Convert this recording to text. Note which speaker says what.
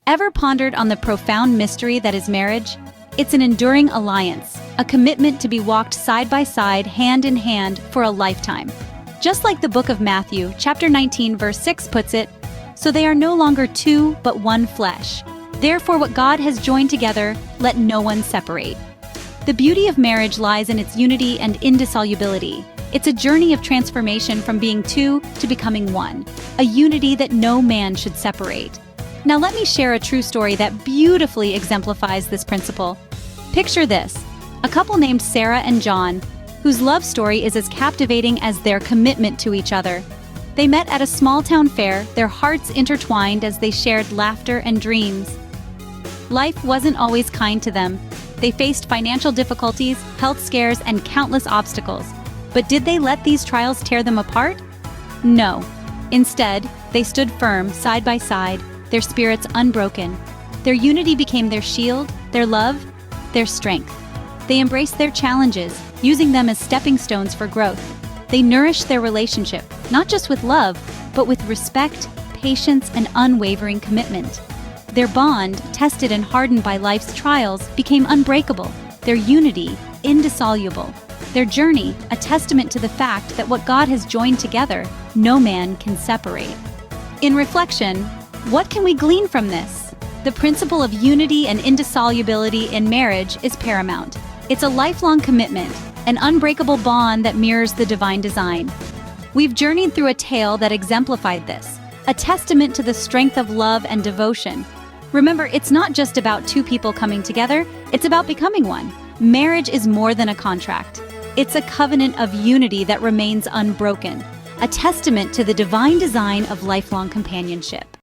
Speaker 1: Ever pondered on the profound mystery that is marriage? It's an enduring alliance, a commitment to be walked side by side, hand in hand, for a lifetime. Just like the book of Matthew, chapter 19, verse 6 puts it, "So they are no longer two, but one flesh. Therefore what God has joined together, let no one separate." The beauty of marriage lies in its unity and indissolubility. It's a journey of transformation from being two to becoming one, a unity that no man should separate. Now let me share a true story that beautifully exemplifies this principle. Picture this: a couple named Sarah and John, whose love story is as captivating as their commitment to each other. They met at a small town fair, their hearts intertwined as they shared laughter and dreams. Life wasn't always kind to them. They faced financial difficulties, health scares, and countless obstacles. But did they let these trials tear them apart? No. Instead, they stood firm, side by side, their spirits unbroken. Their unity became their shield, their love, their strength. They embraced their challenges, using them as stepping stones for growth. They nourished their relationship, not just with love, but with respect, patience, and unwavering commitment. Their bond, tested and hardened by life's trials, became unbreakable, their unity indissoluble. Their journey, a testament to the fact that what God has joined together, no man can separate. In reflection, what can we glean from this? The principle of unity and indissolubility in marriage is paramount. It's a lifelong commitment, an unbreakable bond that mirrors the divine design. We've journeyed through a tale that exemplified this, a testament to the strength of love and devotion. Remember, it's not just about two people coming together, it's about becoming one. Marriage is more than a contract. It's a covenant of unity that remains unbroken, a testament to the divine design of lifelong companionship.